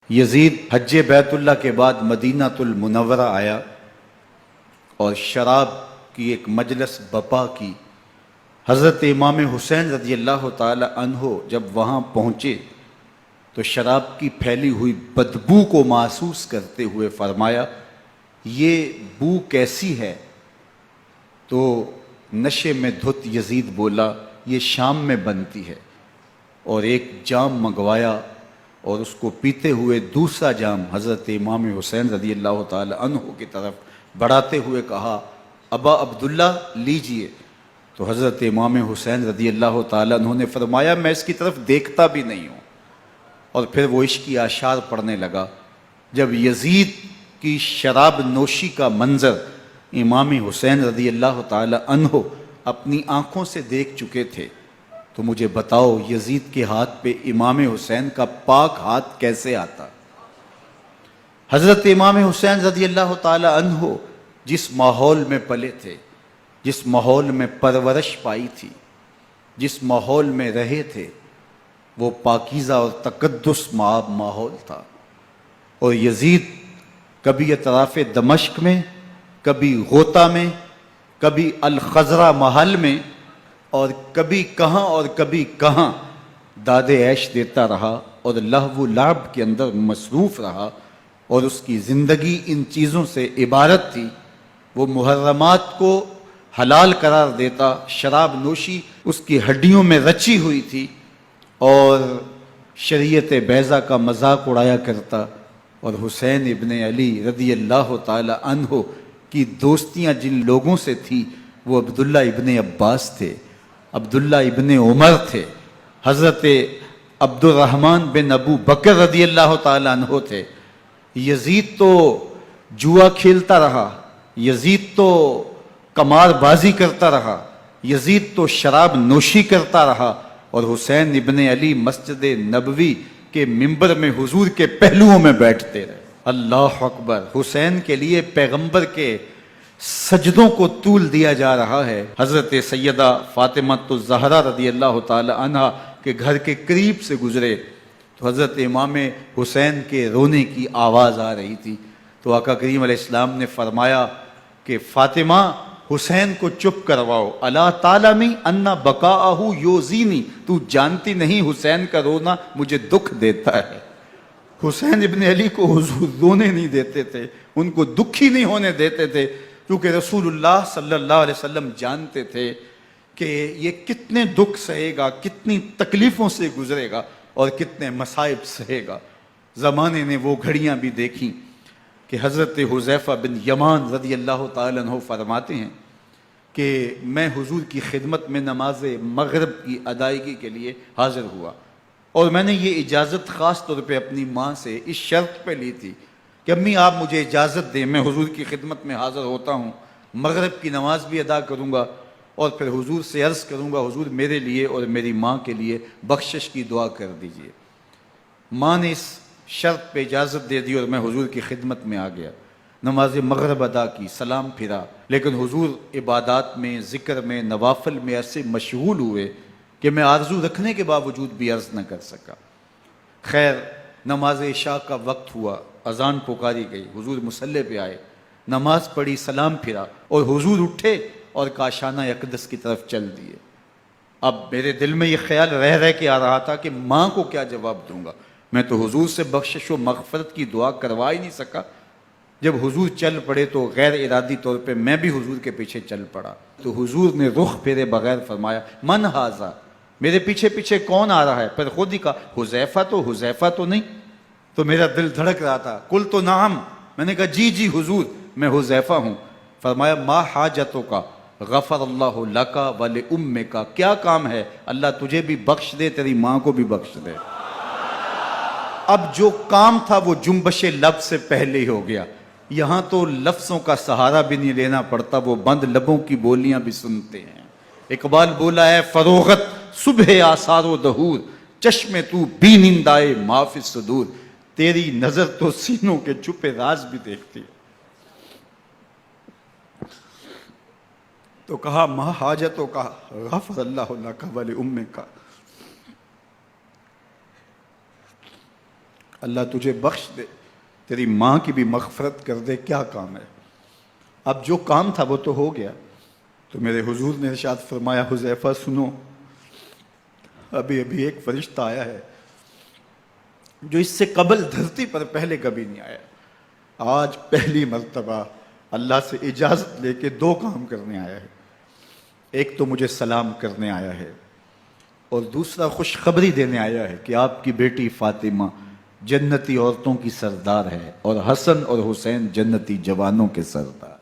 یزید حج بیت اللہ کے بعد مدینہ المنورہ آیا اور شراب کی ایک مجلس بپا کی۔ حضرت امام حسین رضی اللہ تعالی عنہ جب وہاں پہنچے تو شراب کی پھیلی ہوئی بدبو کو محسوس کرتے ہوئے فرمایا، یہ بو کیسی ہے؟ تو نشے میں دھت یزید بولا، یہ شام میں بنتی ہے، اور ایک جام منگوایا اور اس کو پیتے ہوئے دوسرا جام حضرت امام حسین رضی اللہ تعالی عنہ کی طرف بڑھاتے ہوئے کہا، ابا عبداللہ لیجئے۔ تو حضرت امام حسین رضی اللہ تعالی عنہ نے فرمایا، میں اس کی طرف دیکھتا بھی نہیں ہوں، اور پھر وہ عشقی اشعار پڑھنے لگا۔ جب یزید کی شراب نوشی کا منظر امام حسین رضی اللہ تعالی عنہ اپنی آنکھوں سے دیکھ چکے تھے تو مجھے بتاؤ یزید کے ہاتھ پہ امام حسین کا پاک ہاتھ کیسے آتا؟ حضرت امام حسین رضی اللہ تعالی عنہ جس ماحول میں پلے تھے، جس ماحول میں پرورش پائی تھی، جس ماحول میں رہے تھے، وہ پاکیزہ اور تقدس مآب ماحول تھا۔ اور یزید کبھی اطراف دمشق میں، کبھی غوطہ میں، کبھی الخضرہ محل میں، اور کبھی کہاں اور کبھی کہاں داد عیش دیتا رہا اور لہو و لعب کے اندر مصروف رہا، اور اس کی زندگی ان چیزوں سے عبارت تھی۔ وہ محرمات کو حلال قرار دیتا، شراب نوشی اس کی ہڈیوں میں رچی ہوئی تھی، اور شریعت بیضا کا مذاق اڑایا کرتا۔ اور حسین ابن علی رضی اللہ تعالی عنہ کی دوستیاں جن لوگوں سے تھی وہ عبداللہ ابن عباس تھے، عبداللہ ابن عمر تھے، حضرت عبد الرحمن بن ابو بکر رضی اللہ تعالی عنہ تھے۔ یزید تو جوا کھیلتا رہا، یزید تو قمار بازی کرتا رہا، یزید تو شراب نوشی کرتا رہا، اور حسین ابن علی مسجد نبوی کے ممبر میں حضور کے پہلوؤں میں بیٹھتے رہے۔ اللہ اکبر! حسین کے لیے پیغمبر کے سجدوں کو طول دیا جا رہا ہے۔ حضرت سیدہ فاطمہ الزہرا رضی اللہ تعالی عنہ کے گھر کے قریب سے گزرے تو حضرت امام حسین کے رونے کی آواز آ رہی تھی، تو آقا کریم علیہ السلام نے فرمایا کہ فاطمہ حسین کو چپ کرواؤ، الا تعلمی ان بقاءہ یؤذینی، تو جانتی نہیں حسین کا رونا مجھے دکھ دیتا ہے۔ حسین ابن علی کو حضور رونے نہیں دیتے تھے، ان کو دکھی نہیں ہونے دیتے تھے، کیونکہ رسول اللہ صلی اللہ علیہ وسلم جانتے تھے کہ یہ کتنے دکھ سہے گا، کتنی تکلیفوں سے گزرے گا اور کتنے مصائب سہے گا۔ زمانے نے وہ گھڑیاں بھی دیکھیں کہ حضرت حذیفہ بن یمان رضی اللہ تعالیٰ عنہ فرماتے ہیں کہ میں حضور کی خدمت میں نماز مغرب کی ادائیگی کے لیے حاضر ہوا، اور میں نے یہ اجازت خاص طور پہ اپنی ماں سے اس شرط پہ لی تھی کہ امی آپ مجھے اجازت دیں، میں حضور کی خدمت میں حاضر ہوتا ہوں، مغرب کی نماز بھی ادا کروں گا، اور پھر حضور سے عرض کروں گا حضور میرے لیے اور میری ماں کے لیے بخشش کی دعا کر دیجئے۔ ماں نے اس شرط پہ اجازت دے دی اور میں حضور کی خدمت میں آ گیا، نماز مغرب ادا کی، سلام پھرا، لیکن حضور عبادات میں، ذکر میں، نوافل میں ایسے مشغول ہوئے کہ میں آرزو رکھنے کے باوجود بھی عرض نہ کر سکا۔ خیر نماز عشاء کا وقت ہوا، اذان پکاری گئی، حضور مصلی پہ آئے، نماز پڑھی، سلام پھرا، اور حضور اٹھے اور کاشانہ اقدس کی طرف چل دیے۔ اب میرے دل میں یہ خیال رہ کے آ رہا تھا کہ ماں کو کیا جواب دوں گا، میں تو حضور سے بخشش و مغفرت کی دعا کروا ہی نہیں سکا۔ جب حضور چل پڑے تو غیر ارادی طور پہ میں بھی حضور کے پیچھے چل پڑا، تو حضور نے رخ پھیرے بغیر فرمایا، من ھذا، میرے پیچھے پیچھے کون آ رہا ہے؟ پھر خود ہی کہا حذیفہ تو نہیں؟ تو میرا دل دھڑک رہا تھا، قلت نعم، میں نے کہا جی جی حضور میں حذیفہ ہوں۔ فرمایا ما حاجتک غفر اللہ لک ولامک، کیا کام ہے؟ اللہ تجھے بھی بخش دے، تیری ماں کو بھی بخش دے۔ اب جو کام تھا وہ جنبش لب سے پہلے ہی ہو گیا، یہاں تو لفظوں کا سہارا بھی نہیں لینا پڑتا، وہ بند لبوں کی بولیاں بھی سنتے ہیں۔ اقبال بولا ہے، فروغت صبح آثار و دہور، چشم تو بینندائے ما فی الصدور، تیری نظر تو سینوں کے چھپے راز بھی دیکھتی ہے۔ تو کہا ما حاجتوں کا غفر اللہ لک ولامک، اللہ تجھے بخش دے، تیری ماں کی بھی مغفرت کر دے، کیا کام ہے؟ اب جو کام تھا وہ تو ہو گیا۔ تو میرے حضور نے ارشاد فرمایا حذیفہ سنو، ابھی ابھی ایک فرشتہ آیا ہے جو اس سے قبل دھرتی پر پہلے کبھی نہیں آیا، آج پہلی مرتبہ اللہ سے اجازت لے کے 2 کام کرنے آیا ہے۔ ایک تو مجھے سلام کرنے آیا ہے، اور دوسرا خوشخبری دینے آیا ہے کہ آپ کی بیٹی فاطمہ جنتی عورتوں کی سردار ہے، اور حسن اور حسین جنتی جوانوں کے سردار۔